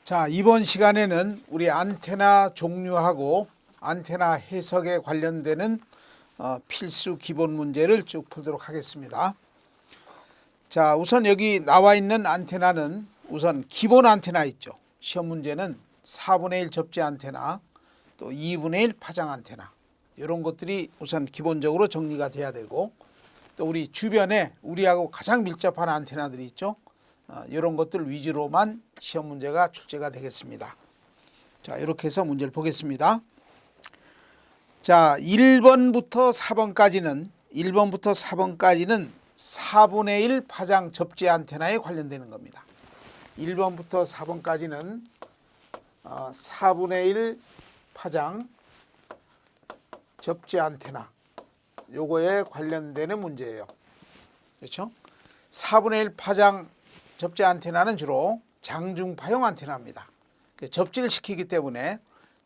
자, 이번 시간에는 우리 안테나 종류하고 안테나 해석에 관련되는 필수 기본 문제를 쭉 풀도록 하겠습니다. 자, 우선 여기 나와 있는 안테나는 우선 기본 안테나 있죠. 시험 문제는 4분의 1 접지 안테나, 또 2분의 1 파장 안테나, 이런 것들이 우선 기본적으로 정리가 돼야 되고, 또 우리 주변에 우리하고 가장 밀접한 안테나들이 있죠. 이런 것들 위주로만 시험 문제가 출제가 되겠습니다. 자, 이렇게 해서 문제를 보겠습니다. 자, 1번부터 4번까지는 4분의 1 파장 접지 안테나에 관련되는 겁니다. 1번부터 4번까지는 4분의 1 파장 접지 안테나, 요거에 관련되는 문제예요. 그렇죠? 4분의 1 파장 접지 안테나는 주로 장중파형 안테나입니다. 접지를 시키기 때문에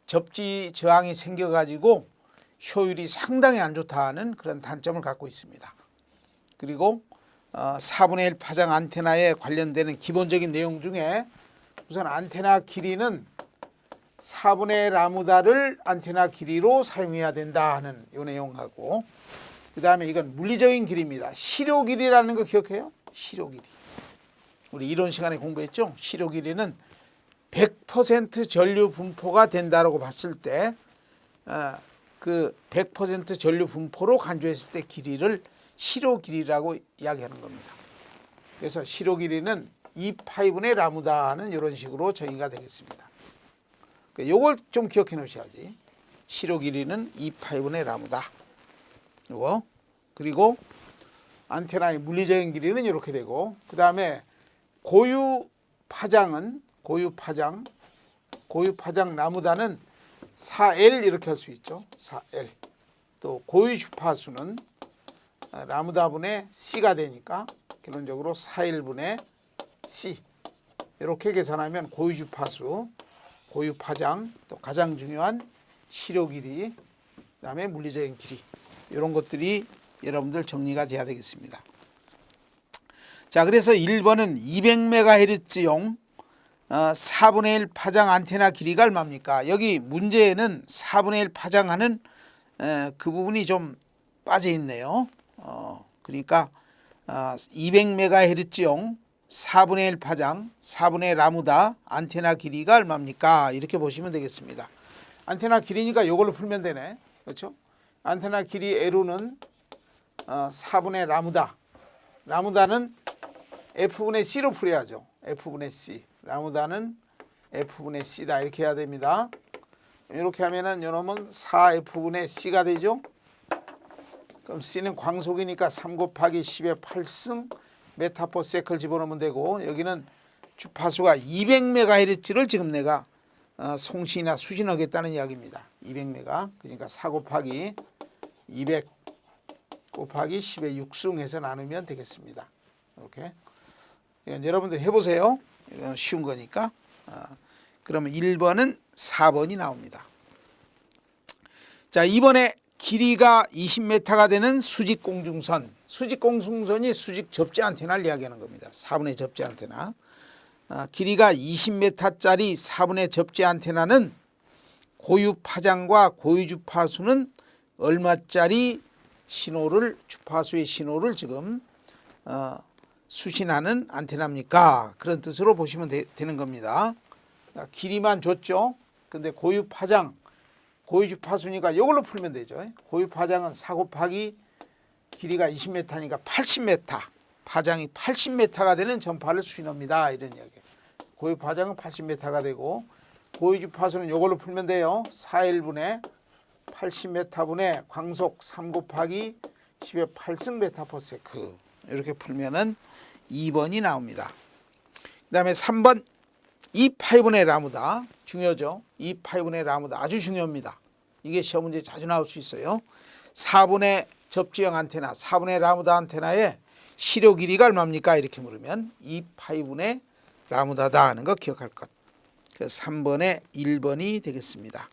접지 저항이 생겨가지고 효율이 상당히 안 좋다는 그런 단점을 갖고 있습니다. 그리고 4분의 1 파장 안테나에 관련되는 기본적인 내용 중에 우선 안테나 길이는 4분의 라무다를 안테나 길이로 사용해야 된다 하는 이 내용하고, 그 다음에 이건 물리적인 길이입니다. 시료 길이라는 거 기억해요? 시료 길이. 우리 이론 시간에 공부했죠? 시료 길이는 100% 전류 분포가 된다라고 봤을 때 그 100% 전류 분포로 간주했을 때 길이를 시료 길이라고 이야기하는 겁니다. 그래서 시료 길이는 2파이분의 라무다는 이런 식으로 정의가 되겠습니다. 요걸 좀 기억해 놓으셔야지. 시료 길이는 2파이분의 라무다. 요거. 그리고 안테나의 물리적인 길이는 이렇게 되고, 그 다음에 고유 파장 라무다는 4L 이렇게 할 수 있죠. 4L. 또 고유 주파수는 라무다분의 C가 되니까 결론적으로 4L분의 C. 이렇게 계산하면 고유 주파수, 고유 파장, 또 가장 중요한 시료 길이, 그다음에 물리적인 길이, 이런 것들이 여러분들 정리가 돼야 되겠습니다. 자, 그래서 1번은 200MHz용 4분의 1 파장 안테나 길이가 얼마입니까? 여기 문제에는 4분의 1 파장하는 그 부분이 좀 빠져 있네요. 그러니까 200MHz용 4분의 1 파장, 4분의 1 라무다 안테나 길이가 얼마입니까? 이렇게 보시면 되겠습니다. 안테나 길이니까 이걸로 풀면 되네. 그렇죠? 안테나 길이 L은 4분의 라무다. 라무다는 F분의 C로 풀어야죠. F분의 C. 라무다는 F분의 C다. 이렇게 해야 됩니다. 이렇게 하면은 요놈은 4F분의 C가 되죠. 그럼 C는 광속이니까 3 곱하기 10의 8승 메타퍼세클 집어넣으면 되고, 여기는 주파수가 200MHz를 지금 내가 송신이나 수신하겠다는 이야기입니다. 200메가. 그러니까 4 곱하기 200 곱하기 10의 6승 해서 나누면 되겠습니다. 이렇게. 여러분들 해보세요. 이건 쉬운 거니까. 그러면 1번은 4번이 나옵니다. 자, 이번에 길이가 20m가 되는 수직 공중선. 수직 공중선이 수직 접지 안테나를 이야기하는 겁니다. 4분의 접지 안테나. 길이가 20m짜리 4분의 접지 안테나는 고유 파장과 고유 주파수는 얼마짜리 신호를, 주파수의 신호를 지금 수신하는 안테나입니까? 그런 뜻으로 보시면 되는 겁니다. 길이만 줬죠. 근데 고유 파장, 고유 주파수니까 이걸로 풀면 되죠. 고유 파장은 4 곱하기 길이가 20m니까 80m, 파장이 80m가 되는 전파를 수신합니다. 이런 이야기예요. 고유 파장은 80m가 되고, 고유 주파수는 이걸로 풀면 돼요. 4L분의 80m분의 광속 3 곱하기 10의 8승 메타퍼세크. 이렇게 풀면은 2번이 나옵니다. 그 다음에 3번 2파이분의 라무다. 중요하죠. 2파이분의 라무다 아주 중요합니다. 이게 시험 문제 자주 나올 수 있어요. 4분의 접지형 안테나, 4분의 라무다 안테나의 시료 길이가 얼마입니까? 이렇게 물으면 2파이분의 라무다다 하는 거 기억할 것. 그래서 3번에 1번이 되겠습니다.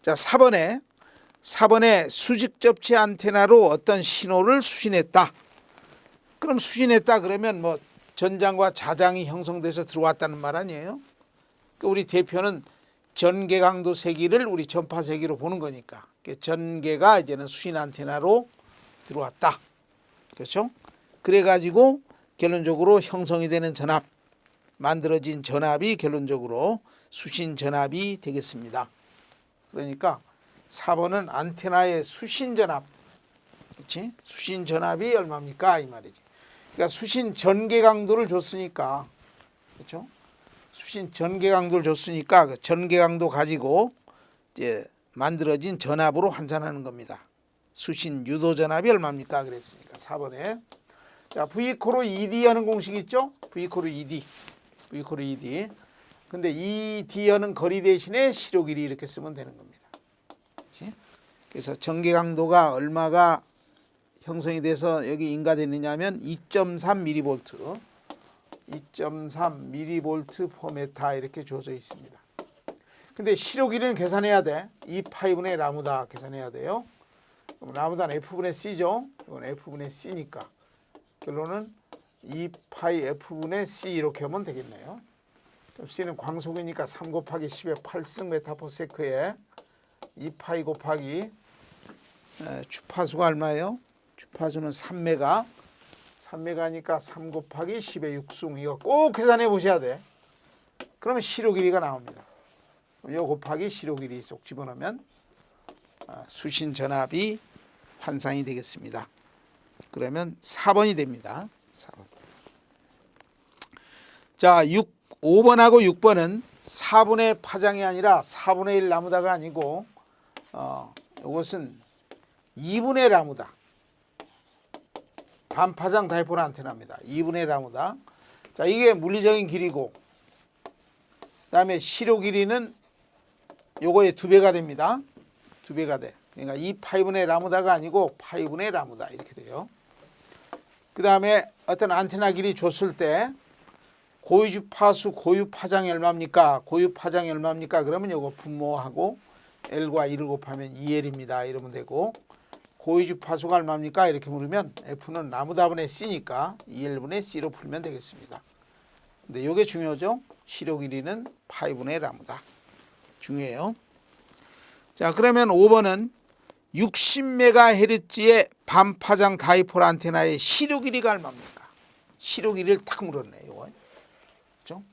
자, 4번에 수직 접지 안테나로 어떤 신호를 수신했다. 그럼 수신했다 그러면 뭐 전장과 자장이 형성돼서 들어왔다는 말 아니에요? 우리 대표는 전개 강도 세기를 우리 전파 세기로 보는 거니까 전개가 이제는 수신 안테나로 들어왔다. 그렇죠? 그래가지고 결론적으로 형성이 되는 전압, 만들어진 전압이 결론적으로 수신 전압이 되겠습니다. 그러니까 4번은 안테나의 수신 전압, 그렇지? 수신 전압이 얼마입니까? 이 말이지. 그러니까 수신 전개 강도를 줬으니까, 그렇죠? 수신 전개 강도를 줬으니까 그 전개 강도 가지고 이제 만들어진 전압으로 환산하는 겁니다. 수신 유도 전압이 얼마입니까? 그랬으니까 4번에 자 V 코로 ED 하는 공식 있죠? V 코로 ED, V 코로 ED. 근데 ED 하는 거리 대신에 시료 길이 이렇게 쓰면 되는 겁니다. 그렇지? 그래서 전개 강도가 얼마가 형성이 돼서 여기 인가되느냐면 2.3mV, 2.3mV/m 이렇게 주어져 있습니다. 근데 시료 길이는 계산해야 돼. 2파이분의 라무다 계산해야 돼요. 그럼 라무다는 F분의 C죠. 이건 F분의 C니까. 결론은 2파이 F분의 C 이렇게 하면 되겠네요. C는 광속이니까 3 곱하기 10의 8승 메타퍼세크에 2파이 곱하기 주파수가 얼마예요? 주파수는 3메가. 3메가니까 3 곱하기 10의 6승. 이거 꼭 계산해 보셔야 돼. 그러면 시료 길이가 나옵니다. 이거 곱하기 시료 길이 쏙 집어넣으면 수신 전압이 환산이 되겠습니다. 그러면 4번이 됩니다. 4번. 자, 5번하고 6번은 4분의 파장이 아니라 4분의 1 라무다가 아니고 이것은 2분의 라무다. 반파장 다이폴 안테나입니다. 2분의 라무다. 자, 이게 물리적인 길이고 그다음에 시료 길이는 요거의 2배가 됩니다. 2배가 돼. 그러니까 2파이분의 라무다가 아니고 파이분의 라무다 이렇게 돼요. 그 다음에 어떤 안테나 길이 줬을 때 고유주파수 고유파장이 얼마입니까? 고유파장이 얼마입니까? 그러면 요거 분모하고 L과 2를 곱하면 2L입니다. 이러면 되고 고유주파수가 얼마입니까? 이렇게 물으면 F는 라무다분의 C니까 2L분의 C로 풀면 되겠습니다. 근데 요게 중요하죠? 시료 길이는 파이분의 라무다. 중요해요. 자, 그러면 5번은 60MHz의 반파장 다이폴 안테나의 시료 길이가 얼마입니까? 시료 길이를 딱 물었네. 요거. 그렇죠?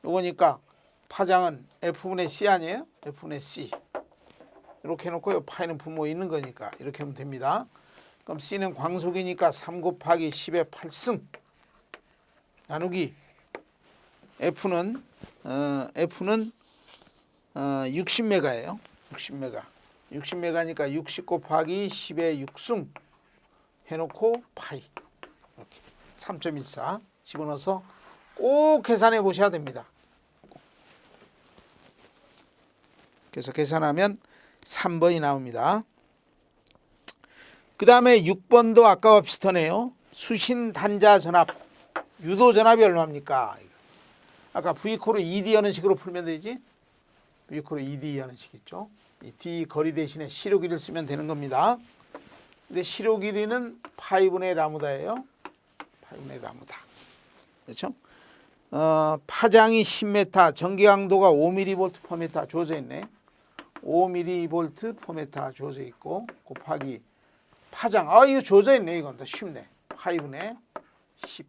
요거니까 파장은 F분의 C 아니에요? F분의 C. 이렇게 해놓고 파이는 분모 있는 거니까 이렇게 하면 됩니다. 그럼 C는 광속이니까 3 곱하기 10의 8승 나누기 F는 60메가예요. 60메가. 60메가니까 60 곱하기 10의 6승 해놓고 파이. 이렇게 3.14 집어넣어서 꼭 계산해 보셔야 됩니다. 그래서 계산하면 3번이 나옵니다. 그 다음에 6번도 아까와 비슷하네요. 수신 단자 전압, 유도 전압이 얼마입니까? 아까 V코로 ED 하는 식으로 풀면 되지. V코로 ED 하는 식 있죠. 이 D 거리 대신에 시료 길이를 쓰면 되는 겁니다. 근데 시료 길이는 파이분의 라무다예요. 파이분의 라무다. 그렇죠? 파장이 10m, 전기 강도가 5mV/m 주어져 있네. 5mV/m 주어져 있고 곱하기 파장. 이거 주어져 있네. 이건 더 쉽네. 파이분의 10.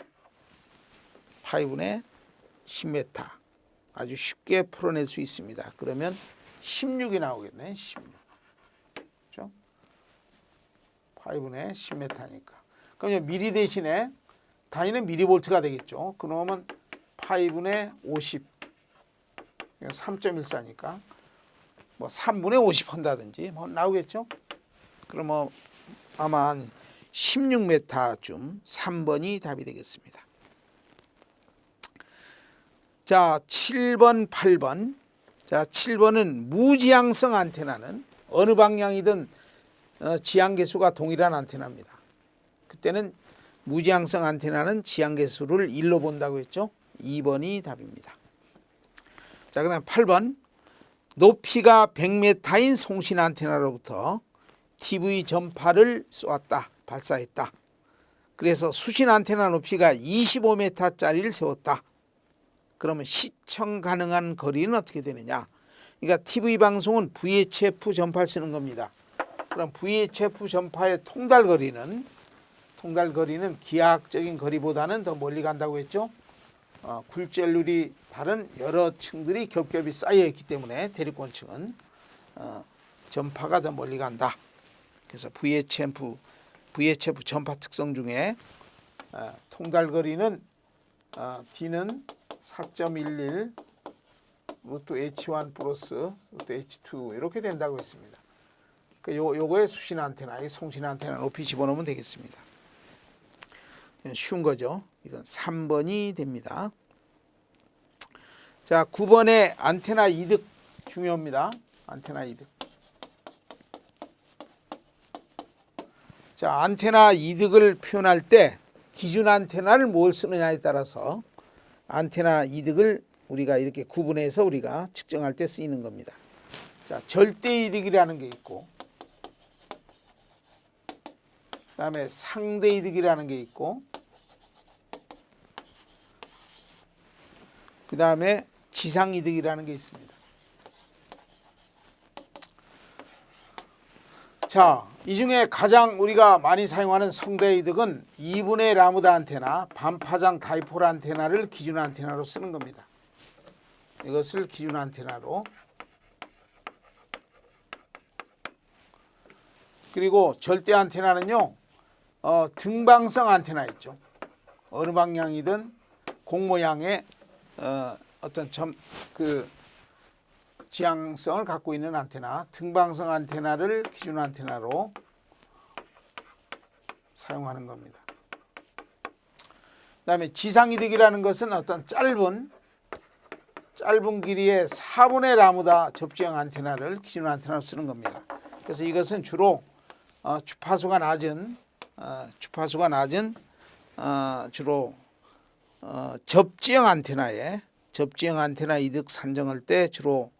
파이분의 10m. 아주 쉽게 풀어낼 수 있습니다. 그러면 16이 나오겠네. 16. 그렇죠? 파이분의 10m니까. 그럼 미리 대신에 단위는 미리볼트가 되겠죠. 그러면 파이분의 50. 3.14니까 뭐 3분의 50 한다든지 뭐 나오겠죠. 그럼 뭐 아마 한 16m쯤 3번이 답이 되겠습니다. 자, 7번, 8번. 자, 7번은 무지향성 안테나는 어느 방향이든 지향계수가 동일한 안테나입니다. 그때는 무지향성 안테나는 지향계수를 1로 본다고 했죠. 2번이 답입니다. 자, 그 다음 8번. 높이가 100m인 송신 안테나로부터 TV 전파를 쏘았다. 발사했다. 그래서 수신 안테나 높이가 25m짜리를 세웠다. 그러면 시청 가능한 거리는 어떻게 되느냐? 그러니까 TV 방송은 VHF 전파를 쓰는 겁니다. 그럼 VHF 전파의 통달 거리는 기하학적인 거리보다는 더 멀리 간다고 했죠. 굴절률이 다른 여러 층들이 겹겹이 쌓여 있기 때문에 대립권층은 전파가 더 멀리 간다. 그래서 VHF 전파 특성 중에 통달 거리는 D는 4.11 루트 H1 플러스 루트 H2 이렇게 된다고 했습니다. 요거의 수신 안테나, 송신 안테나 높이 집어넣으면 되겠습니다. 쉬운 거죠. 이건 3번이 됩니다. 자, 9번의 안테나 이득 중요합니다. 안테나 이득. 자, 안테나 이득을 표현할 때 기준 안테나를 뭘 쓰느냐에 따라서 안테나 이득을 우리가 이렇게 구분해서 우리가 측정할 때 쓰이는 겁니다. 자, 절대 이득이라는 게 있고, 그다음에 상대 이득이라는 게 있고, 그다음에 지상 이득이라는 게 있습니다. 자, 이 중에 가장 우리가 많이 사용하는 상대 이득은 2분의 라무다 안테나, 반파장 다이폴 안테나를 기준 안테나로 쓰는 겁니다. 이것을 기준 안테나로. 그리고 절대 안테나는요, 등방성 안테나 있죠. 어느 방향이든 공 모양의 어떤 지향성을 갖고 있는 안테나, 등방성 안테나를 기준 안테나로 사용하는 겁니다. 그다음에 지상이득이라는 것은 어떤 짧은 길이의 4분의 라무다 접지형 안테나를 기준 안테나로 쓰는 겁니다. 그래서 이것은 주로 주파수가 낮은 주로 접지형 안테나 이득 산정할 때 주로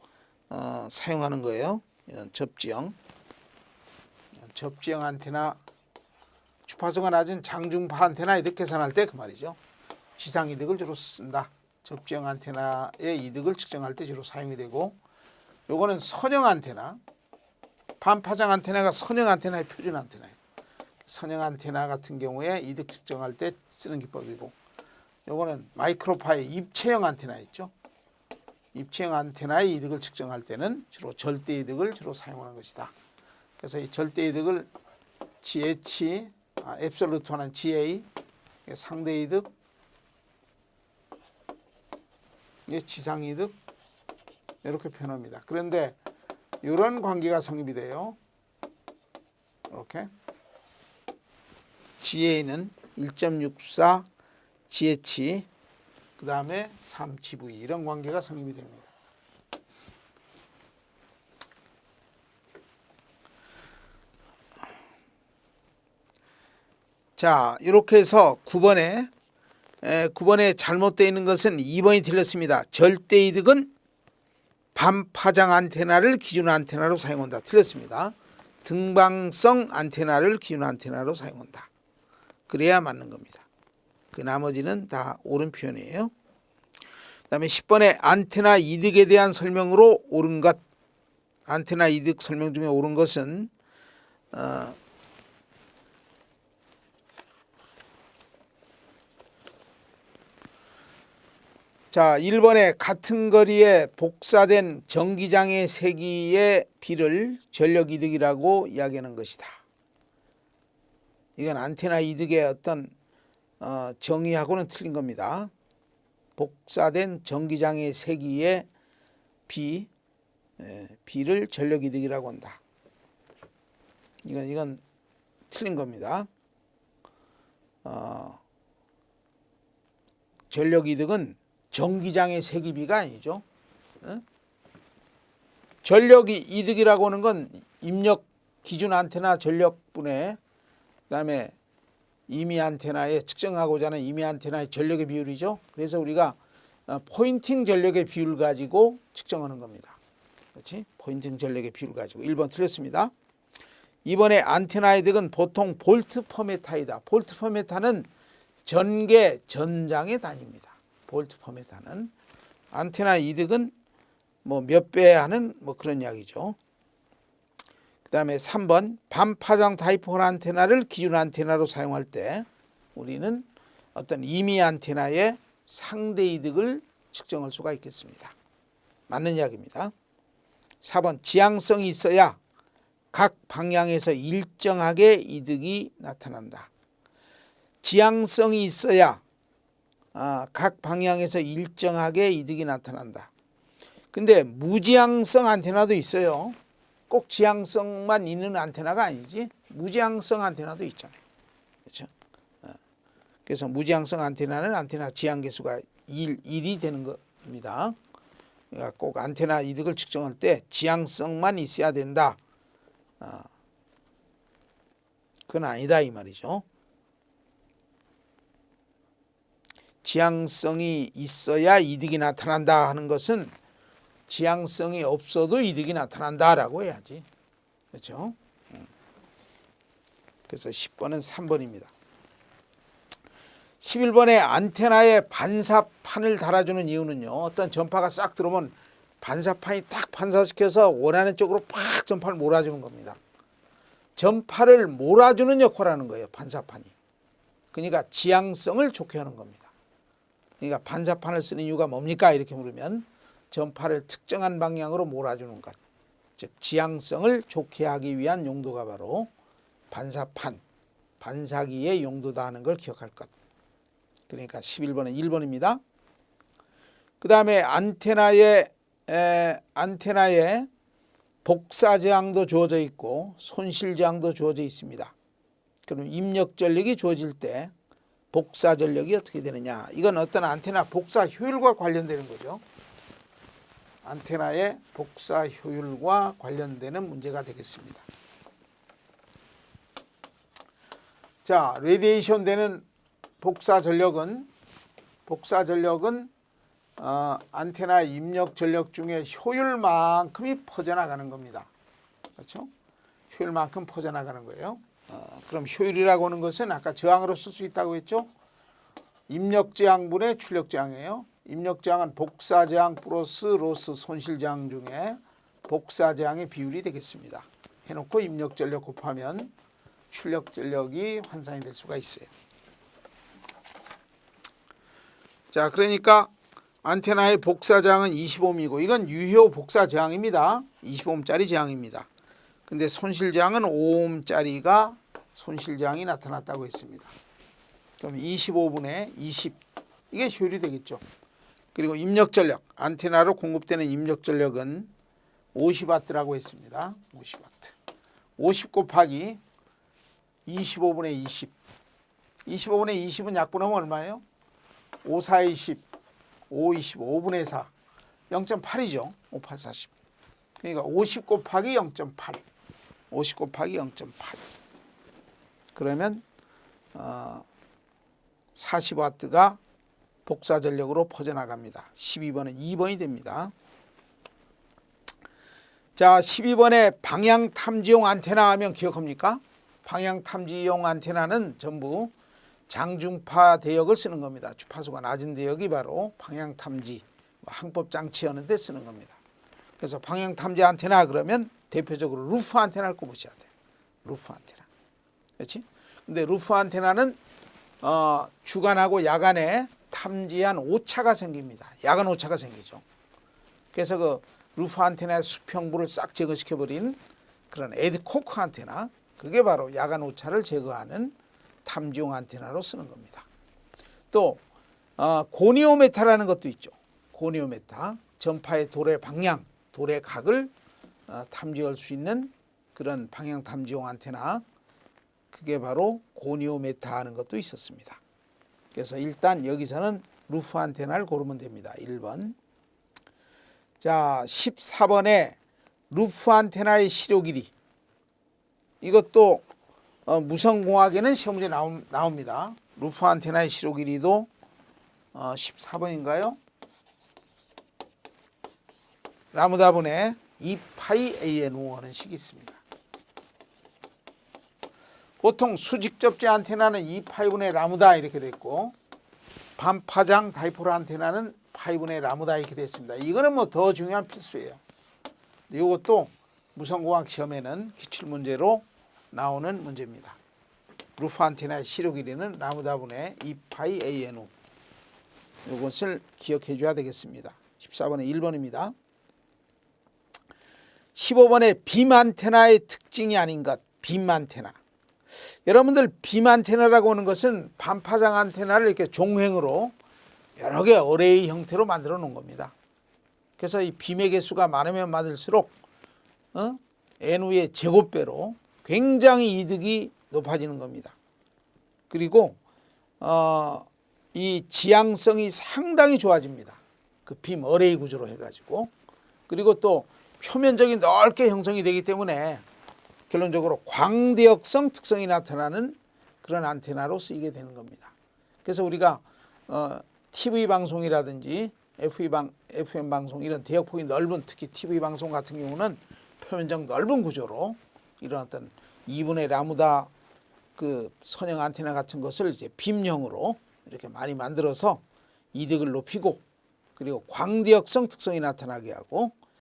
사용하는 거예요. 접지형 안테나, 주파수가 낮은 장중파 안테나 이득 계산할 때 그 말이죠. 지상 이득을 주로 쓴다. 접지형 안테나의 이득을 측정할 때 주로 사용이 되고, 요거는 선형 안테나, 반파장 안테나가 선형 안테나의 표준 안테나예요. 선형 안테나 같은 경우에 이득 측정할 때 쓰는 기법이고, 요거는 마이크로파의 입체형 안테나 있죠. 입체형 안테나의 이득을 측정할 때는 주로 절대 이득을 주로 사용하는 것이다. 그래서 이 절대 이득을 GH, 앱솔루트화는 GA, 상대 이득, 지상 이득 이렇게 표현합니다. 그런데 이런 관계가 성립이 돼요. 이렇게 GA는 1.64 GH, 그 다음에 3GV 이런 관계가 성립이 됩니다. 자, 이렇게 해서 9번에 잘못되어 있는 것은 2번이 틀렸습니다. 절대이득은 반파장 안테나를 기준 안테나로 사용한다. 틀렸습니다. 등방성 안테나를 기준 안테나로 사용한다. 그래야 맞는 겁니다. 그 나머지는 다 옳은 표현이에요. 그 다음에 10번에 안테나 이득에 대한 설명으로 옳은 것. 안테나 이득 설명 중에 옳은 것은 자, 1번에 같은 거리에 복사된 전기장의 세기의 비를 전력이득이라고 이야기하는 것이다. 이건 안테나 이득의 어떤 정의하고는 틀린 겁니다. 복사된 전기장의 세기의 비를 전력이득이라고 한다. 이건 틀린 겁니다. 전력이득은 전기장의 세기비가 아니죠. 전력이 이득이라고 하는 건 입력 기준 안테나 전력분의 그다음에 임의 안테나에 측정하고자 하는 임의 안테나의 전력의 비율이죠. 그래서 우리가 포인팅 전력의 비율 가지고 측정하는 겁니다. 그렇지? 포인팅 전력의 비율 가지고. 1번 틀렸습니다. 2번에 안테나 이득은 보통 볼트 퍼메타이다. 볼트 퍼메타는 전개 전장의 단위입니다. 볼트 퍼메타는 안테나 이득은 뭐 몇 배 하는 뭐 그런 이야기죠. 그 다음에 3번 반파장 다이폴 안테나를 기준 안테나로 사용할 때 우리는 어떤 임의 안테나의 상대 이득을 측정할 수가 있겠습니다. 맞는 이야기입니다. 4번 지향성이 있어야 각 방향에서 일정하게 이득이 나타난다. 지향성이 있어야 각 방향에서 일정하게 이득이 나타난다. 근데 무지향성 안테나도 있어요. 꼭 지향성만 있는 안테나가 아니지. 무지향성 안테나도 있잖아요. 그렇죠? 그래서 무지향성 안테나는 안테나 지향 개수가 1이 되는 겁니다. 그러니까 꼭 안테나 이득을 측정할 때 지향성만 있어야 된다. 그건 아니다 이 말이죠. 지향성이 있어야 이득이 나타난다 하는 것은 지향성이 없어도 이득이 나타난다라고 해야지. 그렇죠? 그래서 10번은 3번입니다. 11번에 안테나에 반사판을 달아주는 이유는요. 어떤 전파가 싹 들어오면 반사판이 딱 반사시켜서 원하는 쪽으로 팍 전파를 몰아주는 겁니다. 전파를 몰아주는 역할을 하는 거예요. 반사판이. 그러니까 지향성을 좋게 하는 겁니다. 그러니까 반사판을 쓰는 이유가 뭡니까? 이렇게 물으면 전파를 특정한 방향으로 몰아주는 것. 즉 지향성을 좋게 하기 위한 용도가 바로 반사판, 반사기의 용도다 하는 걸 기억할 것. 그러니까 11번은 1번입니다. 그 다음에 안테나에 복사 저항도 주어져 있고 손실 저항도 주어져 있습니다. 그럼 입력 전력이 주어질 때 복사 전력이 어떻게 되느냐? 이건 어떤 안테나 복사 효율과 관련되는 거죠. 안테나의 복사 효율과 관련되는 문제가 되겠습니다. 자, 레디에이션 되는 복사 전력은 안테나 입력 전력 중에 효율만큼이 퍼져나가는 겁니다. 그렇죠? 효율만큼 퍼져나가는 거예요. 그럼 효율이라고 하는 것은 아까 저항으로 쓸 수 있다고 했죠? 입력 저항분의 출력 저항이에요. 입력 저항은 복사 저항 플러스 로스 손실 저항 중에 복사 저항의 비율이 되겠습니다. 해놓고 입력 전력 곱하면 출력 전력이 환산이 될 수가 있어요. 자, 그러니까 안테나의 복사 저항은 20ohm이고 이건 유효 복사 저항입니다. 20ohm짜리 저항입니다. 근데 손실 저항은 5ohm짜리가 손실 저항이 나타났다고 했습니다. 그럼 25분의 20 이게 효율이 되겠죠. 그리고 입력 전력, 안테나로 공급되는 입력 전력은 50W라고 했습니다. 50W. 50 곱하기 25분의 20. 25분의 20은 약분하면 얼마예요? 5, 4, 20, 5, 20, 5분의 4. 0.8이죠. 5, 8, 40. 그러니까 50 곱하기 0.8. 50 곱하기 0.8. 그러면 40W가 복사 전력으로 퍼져나갑니다. 12번은 2번이 됩니다. 자, 12번에 방향 탐지용 안테나 하면 기억합니까? 방향 탐지용 안테나는 전부 장중파 대역을 쓰는 겁니다. 주파수가 낮은 대역이 바로 방향 탐지, 항법 장치 하는 데 쓰는 겁니다. 그래서 방향 탐지 안테나 그러면 대표적으로 루프 안테나를 꼽으셔야 돼요. 루프 안테나. 그렇지? 근데 루프 안테나는 주간하고 야간에 탐지한 오차가 생깁니다. 야간 오차가 생기죠. 그래서 그 루프 안테나의 수평부를 싹 제거시켜버린 그런 에드코크 안테나, 그게 바로 야간 오차를 제거하는 탐지용 안테나로 쓰는 겁니다. 또 고니오메타라는 것도 있죠. 고니오메타, 전파의 돌의 방향, 돌의 각을 탐지할 수 있는 그런 방향 탐지용 안테나, 그게 바로 고니오메타 하는 것도 있었습니다. 그래서 일단 여기서는 루프 안테나를 고르면 됩니다. 1번. 자, 14번에 루프 안테나의 시료 길이. 이것도 무선공학에는 시험 문제 나옵니다. 루프 안테나의 시료 길이도 14번인가요? 라무다분의 2파이 ANO 하는 식이 있습니다. 보통 수직접지 안테나는 2파이분의 라무다 이렇게 돼 있고 반파장 다이폴 안테나는 파이분의 라무다 이렇게 됐습니다. 이거는 뭐 더 중요한 필수예요. 이것도 무선공학 시험에는 기출문제로 나오는 문제입니다. 루프 안테나의 시료 길이는 라무다분의 2파이 ANU. 이것을 기억해 줘야 되겠습니다. 14번에 1번입니다. 15번에 빔 안테나의 특징이 아닌 것. 빔 안테나. 여러분들 빔 안테나라고 하는 것은 반파장 안테나를 이렇게 종횡으로 여러 개 어레이 형태로 만들어 놓은 겁니다. 그래서 이 빔의 개수가 많으면 많을수록 NU의 제곱배로 굉장히 이득이 높아지는 겁니다. 그리고 이 지향성이 상당히 좋아집니다. 그 빔 어레이 구조로 해가지고. 그리고 또 표면적이 넓게 형성이 되기 때문에 결론적으로 광대역성 특성이 나타나는 그런 안테나로 쓰이게 되는 겁니다. 그래서 우리가 TV 방송이라든지 FM 방송 이런 대역폭이 넓은 특히 TV 방송 같은 경우는 표면적 넓은 구조로 이런 어떤 2분의 라무다 그 선형 안테나 같은 것을 이제 빔형으로 이렇게 많이 만들어서 이득을 높이고 그리고 광대역성 특성이 나타나게 하고